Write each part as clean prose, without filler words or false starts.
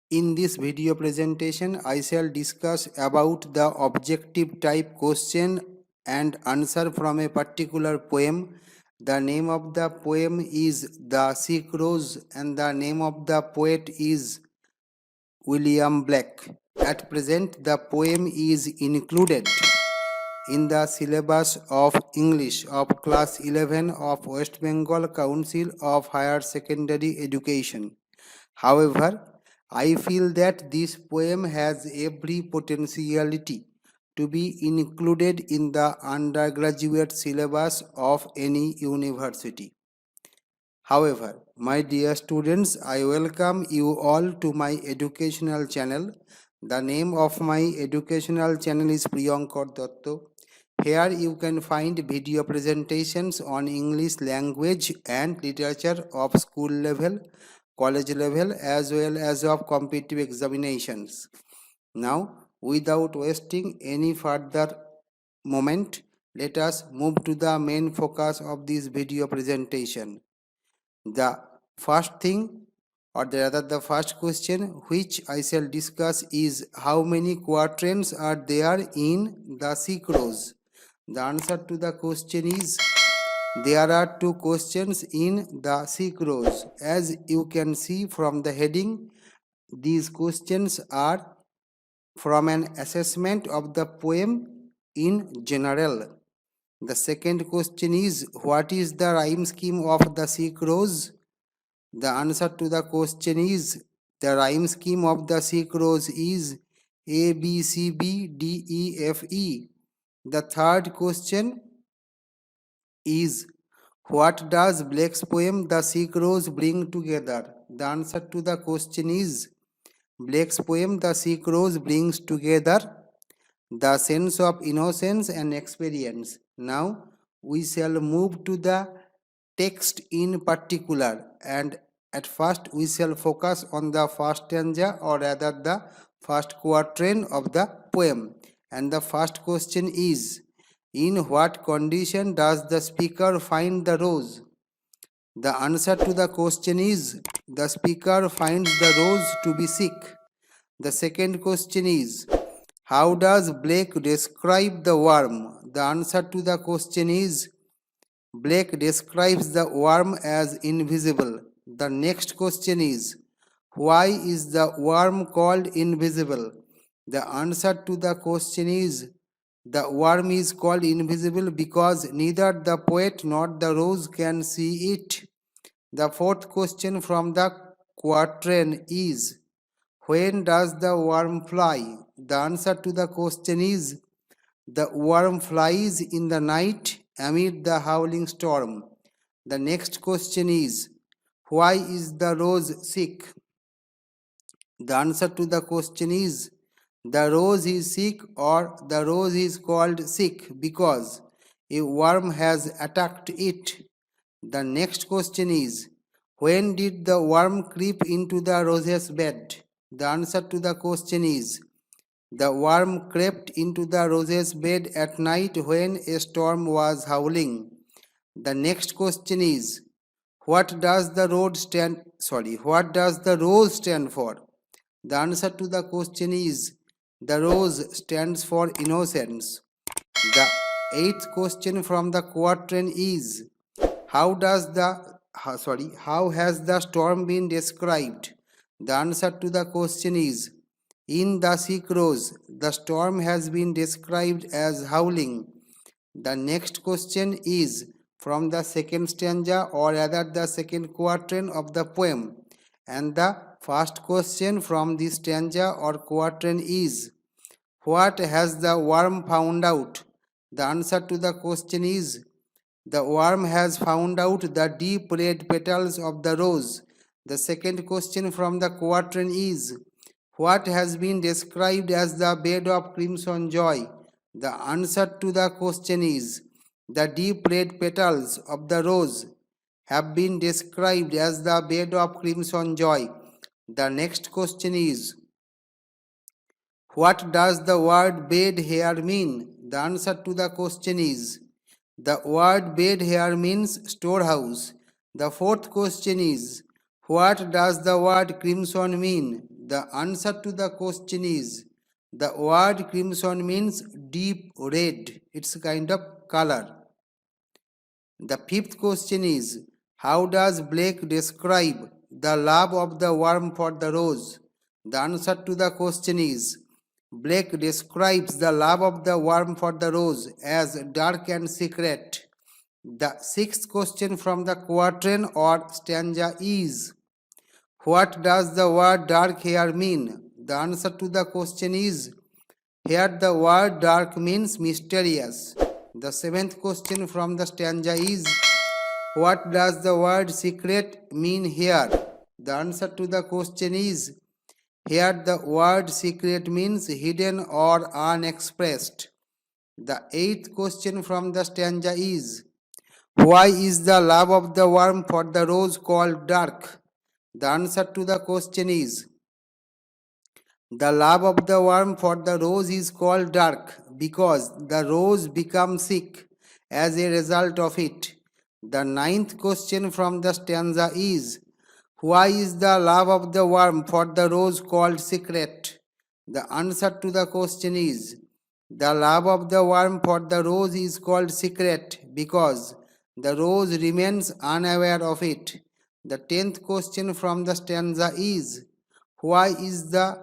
In this video presentation, I shall discuss about the objective type question and answer from a particular poem. The name of the poem is The Sick Rose and the name of the poet is William Blake. At present, the poem is included in the syllabus of English of class 11 of West Bengal Council of Higher Secondary Education. However, I feel that this poem has every potentiality to be included in the undergraduate syllabus of any university. However, my dear students, I welcome you all to my educational channel. The name of my educational channel is Priyankar Dotto. Here you can find video presentations on English language and literature of school level, college level as well as of competitive examinations. Now, without wasting any further moment, let us move to the main focus of this video presentation. The first thing or rather the first question which I shall discuss is how many quatrains are there in the Sikh Rose. The answer to the question is there are two questions in the Sikh Rose. As you can see from the heading, these questions are from an assessment of the poem in general. The second question is what is the rhyme scheme of the Sikh Rose? The answer to the question is the rhyme scheme of the Sikh Rose is ABCB DEFE. The third question is what does Blake's poem The Sikh Rose bring together? The answer to the question is Blake's poem The Sikh Rose brings together the sense of innocence and experience. Now we shall move to the text in particular, and at first we shall focus on the first stanza or rather the first quatrain of the poem. And the first question is in what condition does the speaker find the rose? The answer to the question is the speaker finds the rose to be sick. The second question is how does Blake describe the worm? The answer to the question is Blake describes the worm as invisible. The next question is why is the worm called invisible? The answer to the question is the worm is called invisible because neither the poet nor the rose can see it. The fourth question from the quatrain is when does the worm fly? The answer to the question is the worm flies in the night amid the howling storm. The next question is why is the rose sick? The answer to the question is the rose is sick or the rose is called sick because a worm has attacked it. The next question is when did the worm creep into the rose's bed? The answer to the question is the worm crept into the rose's bed at night when a storm was howling. The next question is what does the rose stand for? The answer to the question is the rose stands for innocence. The eighth question from the quatrain is how has the storm been described? The answer to the question is in the Sikh Rose, the storm has been described as howling. The next question is from the second stanza or rather the second quatrain of the poem. And the first question from this stanza or quatrain is what has the worm found out? The answer to the question is the worm has found out the deep red petals of the rose. The second question from the quatrain is what has been described as the bed of crimson joy? The answer to the question is the deep red petals of the rose have been described as the bed of crimson joy. The next question is what does the word bed here mean? The answer to the question is the word bed here means storehouse. The fourth question is what does the word crimson mean? The answer to the question is the word crimson means deep red. It's a kind of color. The fifth question is how does Blake describe the love of the worm for the rose? The answer to the question is Blake describes the love of the worm for the rose as dark and secret. The sixth question from the quatrain or stanza is what does the word dark here mean? The answer to the question is here the word dark means mysterious. The seventh question from the stanza is what does the word secret mean here? The answer to the question is here the word secret means hidden or unexpressed. The eighth question from the stanza is why is the love of the worm for the rose called dark? The answer to the question is the love of the worm for the rose is called dark because the rose becomes sick as a result of it. The ninth question from the stanza is why is the love of the worm for the rose called secret? The answer to the question is the love of the worm for the rose is called secret because the rose remains unaware of it. The 10th question from the stanza is what is the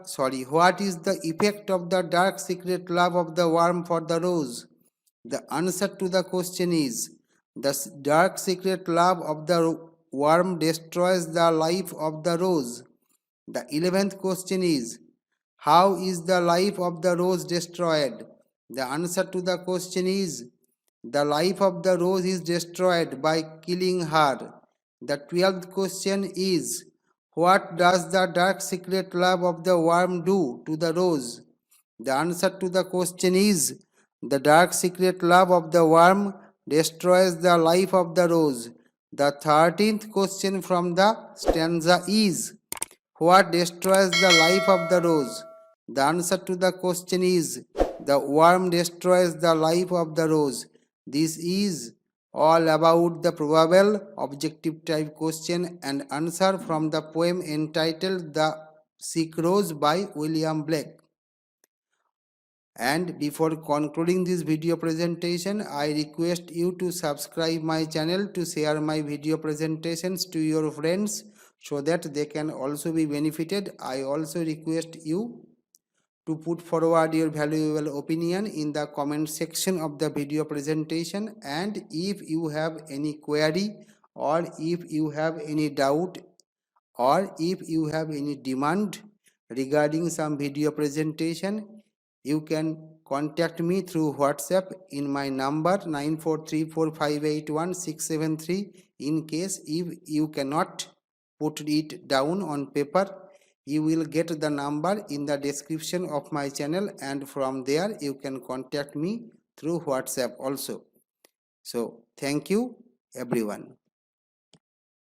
effect of the dark secret love of the worm for the rose? The answer to the question is the dark secret love of the worm destroys the life of the rose. The 11th question is how is the life of the rose destroyed? The answer to the question is the life of the rose is destroyed by killing her. The 12th question is what does the dark secret love of the worm do to the rose? The answer to the question is the dark secret love of the worm destroys the life of the rose. The 13th question from the stanza is what destroys the life of the rose? The answer to the question is the worm destroys the life of the rose. This is all about the probable objective type question and answer from the poem entitled The Sick Rose by William Blake. And before concluding this video presentation, I request you to subscribe my channel to share my video presentations to your friends so that they can also be benefited. I also request you to put forward your valuable opinion in the comment section of the video presentation, and if you have any query or if you have any doubt or if you have any demand regarding some video presentation, you can contact me through WhatsApp in my number 9434581673. In case if you cannot put it down on paper, you will get the number in the description of my channel, and from there you can contact me through WhatsApp also. So thank you everyone.